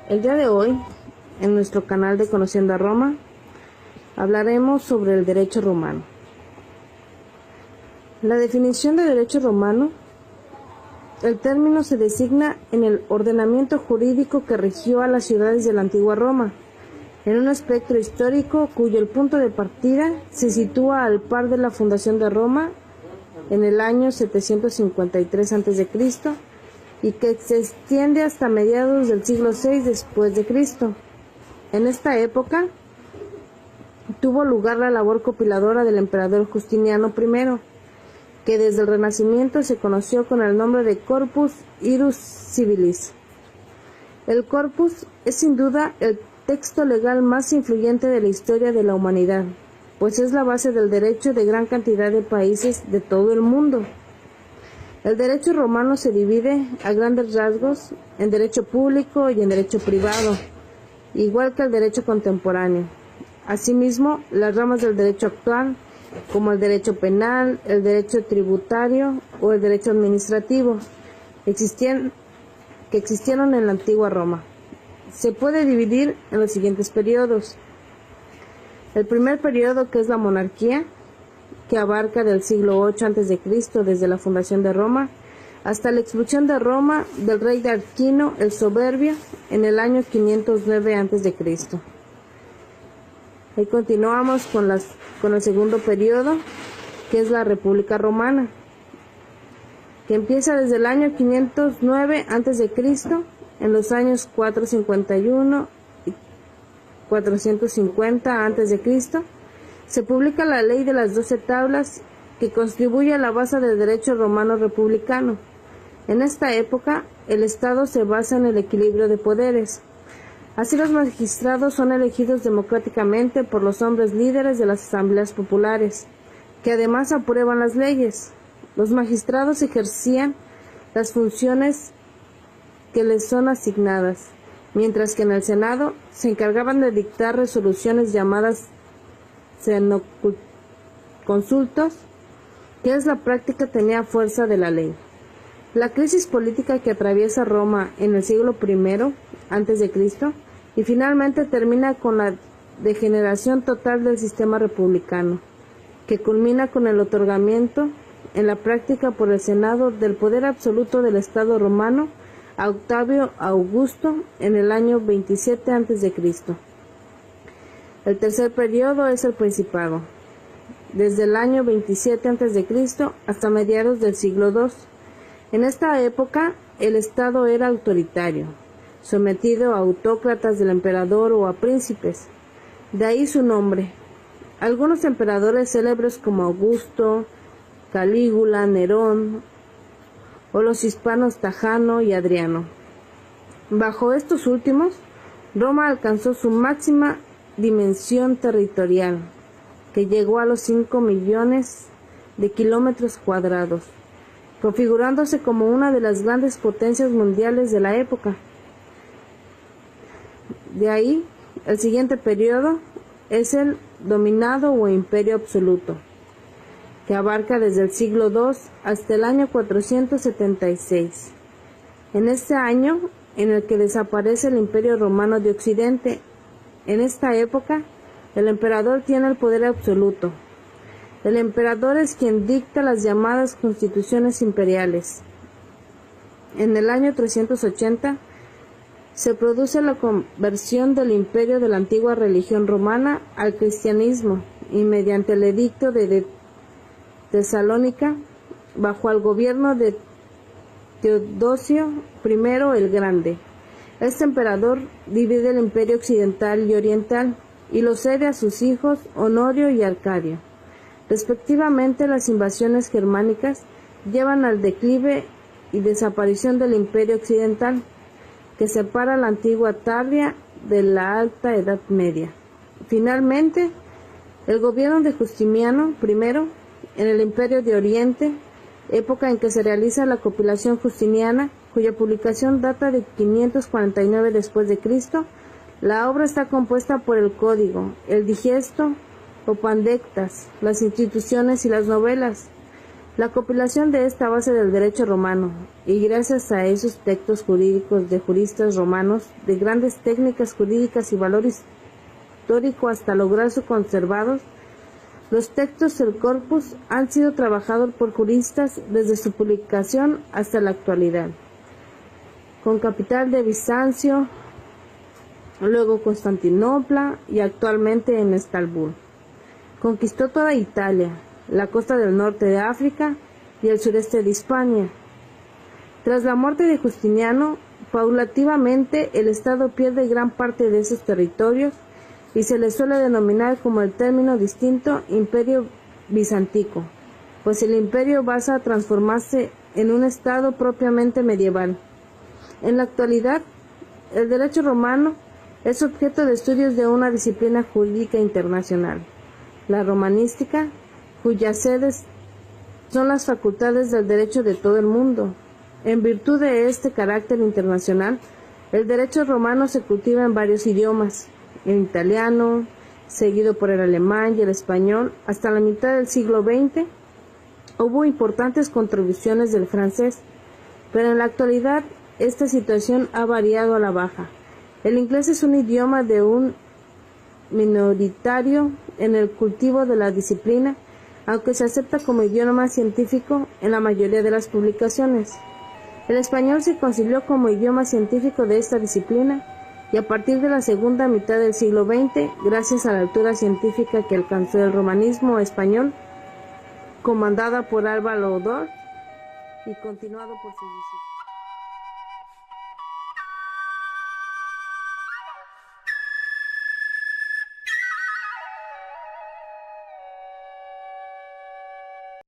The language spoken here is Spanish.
El día de hoy, en nuestro canal de Conociendo a Roma, hablaremos sobre el derecho romano. La definición de derecho romano: el término se designa en el ordenamiento jurídico que regió a las ciudades de la antigua Roma, en un espectro histórico cuyo el punto de partida se sitúa al par de la fundación de Roma en el año 753 a.C., y que se extiende hasta mediados del siglo VI después de Cristo. En esta época tuvo lugar la labor compiladora del emperador Justiniano I, que desde el Renacimiento se conoció con el nombre de Corpus Ius Civilis. El corpus es sin duda el texto legal más influyente de la historia de la humanidad, pues es la base del derecho de gran cantidad de países de todo el mundo. El derecho romano se divide a grandes rasgos en derecho público y en derecho privado, igual que el derecho contemporáneo. Asimismo, las ramas del derecho actual, como el derecho penal, el derecho tributario o el derecho administrativo, que existieron en la antigua Roma. Se puede dividir en los siguientes periodos. El primer periodo, que es la monarquía, que abarca del siglo VIII a.C., desde la fundación de Roma, hasta la expulsión de Roma del rey de Tarquino el Soberbio en el año 509 a.C. Ahí continuamos con el segundo periodo, que es la República Romana, que empieza desde el año 509 a.C., en los años 451 y 450 a.C., se publica la Ley de las 12 Tablas, que contribuye a la base del derecho romano republicano. En esta época, el Estado se basa en el equilibrio de poderes. Así, los magistrados son elegidos democráticamente por los hombres líderes de las asambleas populares, que además aprueban las leyes. Los magistrados ejercían las funciones que les son asignadas, mientras que en el Senado se encargaban de dictar resoluciones llamadas consultos, que es la práctica tenía fuerza de la ley. La crisis política que atraviesa Roma en el siglo I a.C. y finalmente termina con la degeneración total del sistema republicano, que culmina con el otorgamiento en la práctica por el Senado del poder absoluto del Estado romano a Octavio Augusto en el año 27 a.C. El tercer periodo es el Principado, desde el año 27 a.C. hasta mediados del siglo II. En esta época, el Estado era autoritario, sometido a autócratas del emperador o a príncipes. De ahí su nombre. Algunos emperadores célebres como Augusto, Calígula, Nerón, o los hispanos Trajano y Adriano. Bajo estos últimos, Roma alcanzó su máxima dimensión territorial, que llegó a los 5 millones de kilómetros cuadrados, configurándose como una de las grandes potencias mundiales de la época. De ahí, el siguiente periodo es el dominado o imperio absoluto, que abarca desde el siglo II hasta el año 476. En este año, en el que desaparece el Imperio Romano de Occidente, en esta época, el emperador tiene el poder absoluto. El emperador es quien dicta las llamadas constituciones imperiales. En el año 380, se produce la conversión del imperio de la antigua religión romana al cristianismo, y mediante el edicto de Tesalónica, bajo el gobierno de Teodosio I el Grande. Este emperador divide el imperio occidental y oriental y lo cede a sus hijos Honorio y Arcadio. Respectivamente, las invasiones germánicas llevan al declive y desaparición del imperio occidental, que separa la antigua Tardia de la Alta Edad Media. Finalmente, el gobierno de Justiniano I en el Imperio de Oriente, época en que se realiza la compilación justiniana, cuya publicación data de 549 después de Cristo. La obra está compuesta por el Código, el Digesto o Pandectas, las instituciones y las novelas. La compilación de esta base del derecho romano, y gracias a esos textos jurídicos de juristas romanos, de grandes técnicas jurídicas y valor histórico hasta lograr su conservados, los textos del corpus han sido trabajados por juristas desde su publicación hasta la actualidad, con capital de Bizancio, luego Constantinopla y actualmente en Estambul. Conquistó toda Italia, la costa del norte de África y el sureste de Hispania. Tras la muerte de Justiniano, paulativamente el Estado pierde gran parte de esos territorios y se le suele denominar como el término distinto Imperio Bizantico, pues el imperio va a transformarse en un Estado propiamente medieval. En la actualidad, el derecho romano es objeto de estudios de una disciplina jurídica internacional, la romanística, cuyas sedes son las facultades del derecho de todo el mundo. En virtud de este carácter internacional, el derecho romano se cultiva en varios idiomas, el italiano, seguido por el alemán y el español. Hasta la mitad del siglo XX hubo importantes contribuciones del francés, pero en la actualidad esta situación ha variado a la baja. El inglés es un idioma de un minoritario en el cultivo de la disciplina, aunque se acepta como idioma científico en la mayoría de las publicaciones. El español se consideró como idioma científico de esta disciplina y a partir de la segunda mitad del siglo XX, gracias a la altura científica que alcanzó el romanismo español, comandada por Álvaro Dort y continuado por sus discípulos.